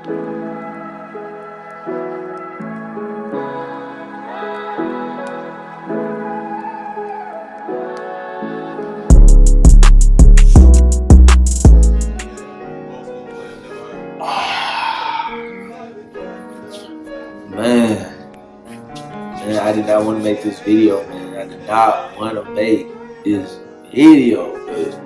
Man, I did not want to make this video, man. I did not want to make this video, man.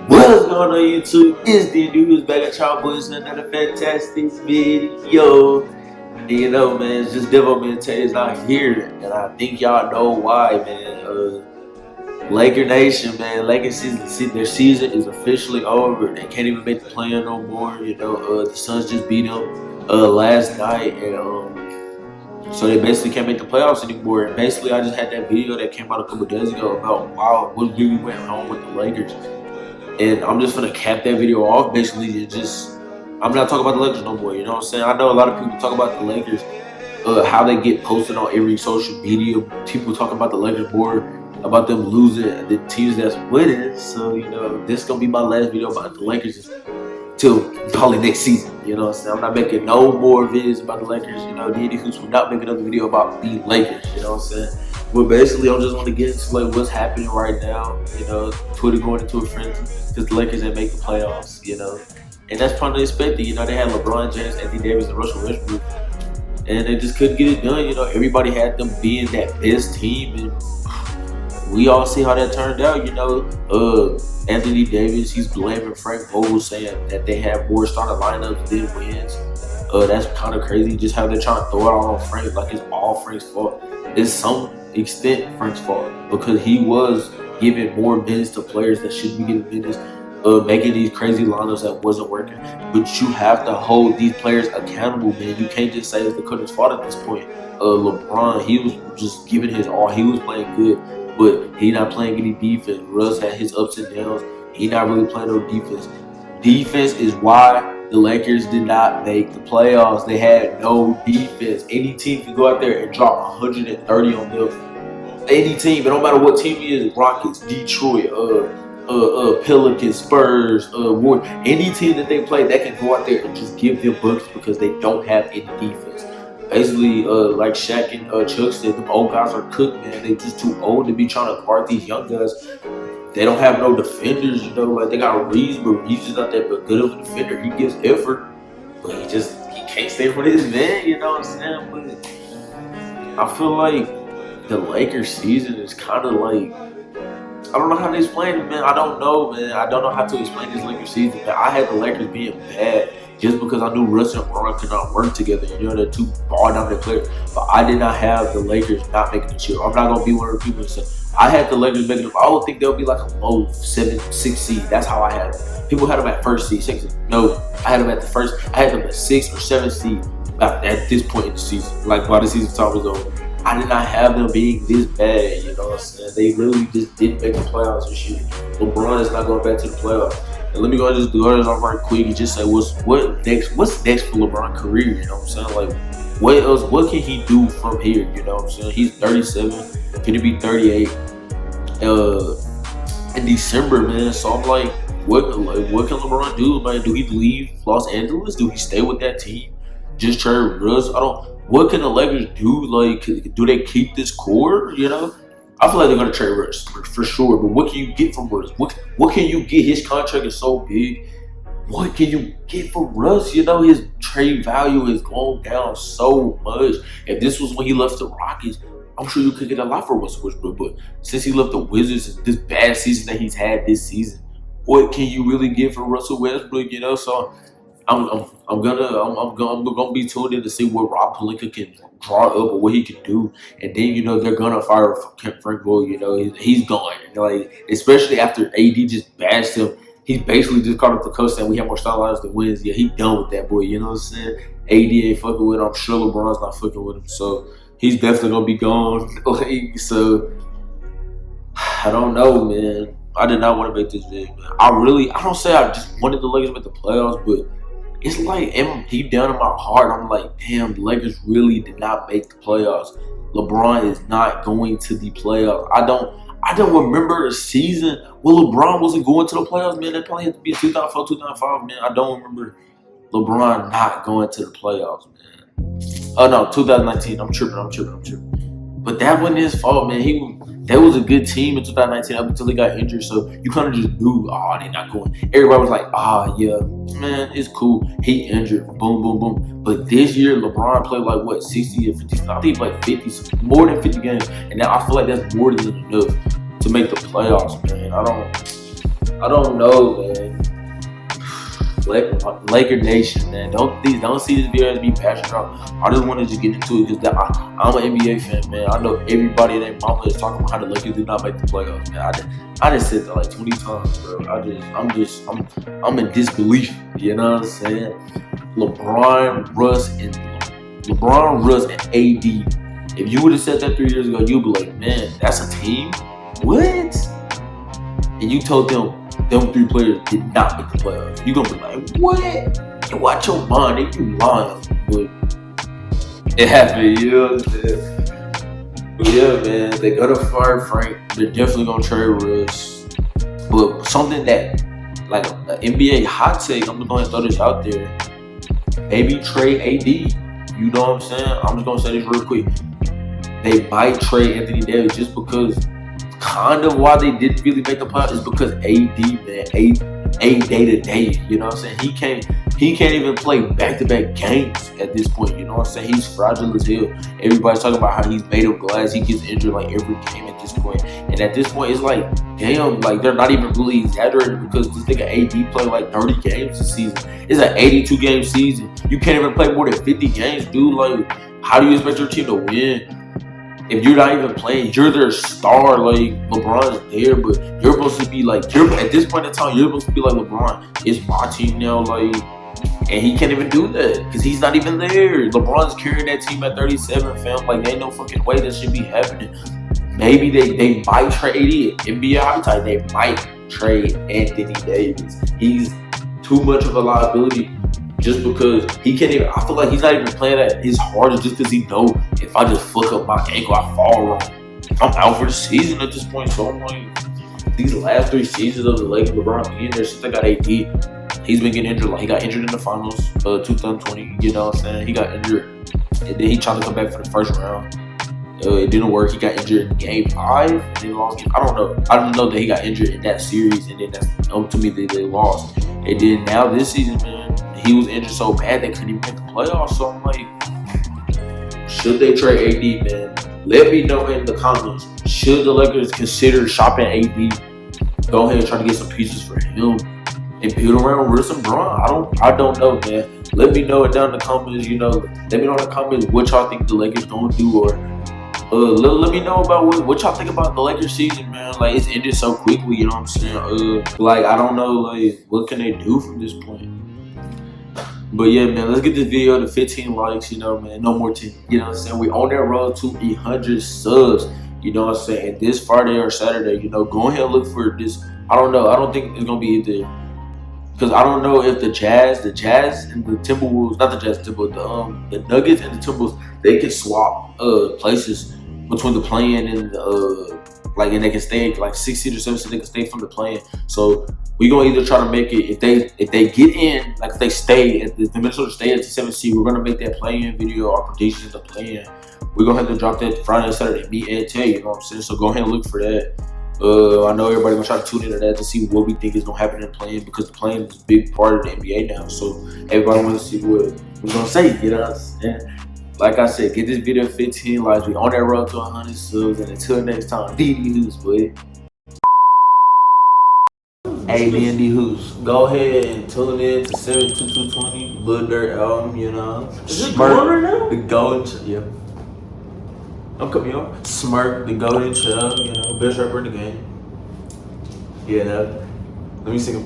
What's going on, YouTube? It's DEVO back at y'all boys with another fantastic video. And you know, man, it's just DEVO, man. Tay's not here, and I think y'all know why, man. Laker Nation, man. Lakers season, their season is officially over. They can't even make the play-in no more. You know, the Suns just beat them last night, and so they basically can't make the playoffs anymore. And basically, I just had that video that came out a couple days ago about what really went wrong with the Lakers. And I'm just gonna cap that video off, basically, and just, I'm not talking about the Lakers no more, you know what I'm saying? I know a lot of people talk about the Lakers, how they get posted on every social media. People talk about the Lakers more, about them losing the teams that's winning. So, you know, this is gonna be my last video about the Lakers till probably next season, you know what I'm saying? I'm not making no more videos about the Lakers, you know. DEVO will not make another video about the Lakers, you know what I'm saying? But basically, I just want to get into like what's happening right now, you know. Twitter going into a frenzy because the Lakers didn't make the playoffs, you know. And that's probably expected, you know. They had LeBron James, Anthony Davis, and Russell Westbrook, and they just couldn't get it done, you know. Everybody had them being that best team, and we all see how that turned out, you know. Anthony Davis, he's blaming Frank Vogel, saying that they have more starting lineups than wins. That's kind of crazy, just how they're trying to throw it all on Frank, like it's all Frank's fault. It's some extent Frank's fault, because he was giving more minutes to players that shouldn't be getting minutes, making these crazy lineups that wasn't working. But you have to hold these players accountable, man. You can't just say it's the coach's fault at this point. LeBron, he was just giving his all. He was playing good, but he not playing any defense. Russ had his ups and downs. He not really playing no defense. Defense is why the Lakers did not make the playoffs. They had no defense. Any team can go out there and drop 130 on them. Any team, it don't matter what team it is, Rockets, Detroit, Pelicans, Spurs, Warriors, any team that they play, they can go out there and just give them buckets because they don't have any defense. Basically, like Shaq and Chuck said, them old guys are cooked, man. They just too old to be trying to guard these young guys. They don't have no defenders, you know. Like, they got Reeves, but Reeves is not that good of a defender. He gives effort, but he can't stay for his man, you know what I'm saying? But I feel like the Lakers season is kind of like, I don't know how to explain it, man. I don't know, man. I don't know how to explain this Lakers season, man. I had the Lakers being bad just because I knew Russ and BRON could not work together. You know, they're two ball-dominant players. But I did not have the Lakers not making the chip. I'm not going to be one of the people that say, I had the Lakers making them. I would think they'll be like a low 7, 6 seed. That's how I had them. People had them at first seed, 6 seed. No, I had them at the first. I had them at 6 or 7 seed at this point in the season. Like, while the season talk was over. I did not have them being this bad, you know what I'm saying? They really just didn't make the playoffs this year. LeBron is not going back to the playoffs. And let me go just go this off right quick and just say what's next for LeBron's career, you know what I'm saying? Like, what else, what can he do from here, you know what I'm saying? He's 37, gonna be 38 in December, man. So I'm like, what can LeBron do, man? Do he leave Los Angeles? Do he stay with that team? Just trade Russ? What can the Lakers do? Like, do they keep this core? You know, I feel like they're gonna trade Russ for sure. But what can you get from Russ? What can you get? His contract is so big. What can you get from Russ? You know, his trade value is going down so much. If this was when he left the Rockets, I'm sure you could get a lot for Russell Westbrook. But since he left the Wizards, this bad season that he's had this season, what can you really get for Russell Westbrook? You know, so I'm gonna be tuned in to see what Rob Pelinka can draw up or what he can do, and then, you know, they're gonna fire Frank Vogel. You know, he's gone. Like, especially after AD just bashed him, he basically just called up the coach saying we have more starting lineups than wins. Yeah, he done with that boy. You know what I'm saying? AD ain't fucking with him. I'm sure LeBron's not fucking with him, so he's definitely gonna be gone. Like, so I don't know, man. I did not want to make this video, man. I don't say I just wanted the Lakers to make the playoffs, but it's like, deep down in my heart, I'm like, damn, the Lakers really did not make the playoffs. LeBron is not going to the playoffs. I don't remember a season where LeBron wasn't going to the playoffs, man. That probably had to be 2004, 2005, man. I don't remember LeBron not going to the playoffs, man. Oh no, 2019. I'm tripping. But that wasn't his fault, man. That was a good team in 2019 up until he got injured. So you kind of just knew, oh, they're not going. Everybody was like, yeah, man, it's cool. He injured, boom, boom, boom. But this year, LeBron played like what, 60 or 50? I think he played 50, more than 50 games. And now I feel like that's more than enough to make the playoffs, man. I don't know, man. Laker Nation, man. Don't see this video as me passionate out. I just want to just get into it because I'm an NBA fan, man. I know everybody and their mama is talking about how the Lakers did not make the playoffs, man. I just said that like 20 times, bro. I'm in disbelief. You know what I'm saying? LeBron, Russ, and AD. If you would have said that 3 years ago, you'd be like, man, that's a team. What? And you told them 3 players did not make the playoffs. You gonna be like, what? You watch your mind, and you lying. But it happened, you know what I'm saying? But yeah, man, they gotta fire Frank. They're definitely gonna trade Russ. But something that, like an NBA hot take, I'm just gonna throw this out there. Maybe trade AD. You know what I'm saying? I'm just gonna say this real quick. They might trade Anthony Davis just because. Kind of why they didn't really make the playoffs is because AD, man, A day to day. You know what I'm saying? He can't even play back-to-back games at this point. You know what I'm saying? He's fragile as hell. Everybody's talking about how he's made of glass. He gets injured like every game at this point. And at this point, it's like, damn, like they're not even really exaggerating because this nigga AD played like 30 games this season. It's an 82-game season. You can't even play more than 50 games, dude. Like, how do you expect your team to win? If you're not even playing, you're their star. Like, LeBron's there, but you're supposed to be like, at this point in time, you're supposed to be like, LeBron, it's my team now. Like, and he can't even do that because he's not even there. LeBron's carrying that team at 37, fam. Like, ain't no fucking way that should be happening. Maybe they might trade it. NBA high tide, they might trade Anthony Davis. He's too much of a liability. Just because he can't even, I feel like he's not even playing at his hardest just because he know if I just fuck up my ankle, I fall wrong. I'm out for the season at this point. So I'm like, these last 3 seasons of the Lakers, LeBron being there since they got AD, he's been getting injured. Like, he got injured in the finals, 2020. You know what I'm saying? He got injured, and then he tried to come back for the first round. It didn't work. He got injured in game 5, and they lost game. I don't know. I didn't know that he got injured in that series, and then that's to me they lost. And then now this season, man, he was injured so bad they couldn't even make the playoffs. So I'm like, should they trade AD, man? Let me know in the comments. Should the Lakers consider shopping AD? Go ahead and try to get some pieces for him and build around Russ and BRON. I don't know, man. Let me know it down in the comments. You know, let me know in the comments what y'all think the Lakers gonna do, or let me know about what y'all think about the Lakers season, man. Like, it's ended so quickly, you know what I'm saying? Like, I don't know, like, what can they do from this point? But yeah, man, let's get this video to 15 likes, you know, man. No more 10, you know what I'm saying? We on that road to 100 subs, you know what I'm saying? And this Friday or Saturday, you know, go ahead and look for this. I don't know. I don't think it's going to be either. Because I don't know if the Jazz and the Timberwolves, not the Jazz, the Nuggets and the Timberwolves, they can swap places between the play-in and the and they can stay like 6 seed or 7 seed, they can stay from the play-in. So we're gonna either try to make it if they get in, like if they stay at the Minnesota stay at the 7th seed, we're gonna make that play-in video, our predictions of play-in. We're gonna have to drop that Friday and Saturday, me and Tay, you know what I'm saying? So go ahead and look for that. I know everybody gonna try to tune into that to see what we think is gonna happen in playing, because the playing is a big part of the NBA now. So everybody wants to see what we're gonna say, you know what I'm saying? Like I said, get this video 15 likes. We on that road to 100 subs, and until next time, D Hoops, boy. Hey, me and D Hoops, go ahead and tune in to 72220 Lil Durk album, you know. Is it going right now? The golden, yeah. I'm coming on. Smirk, the golden child, you know, best rapper in the game. Yeah, let me sing a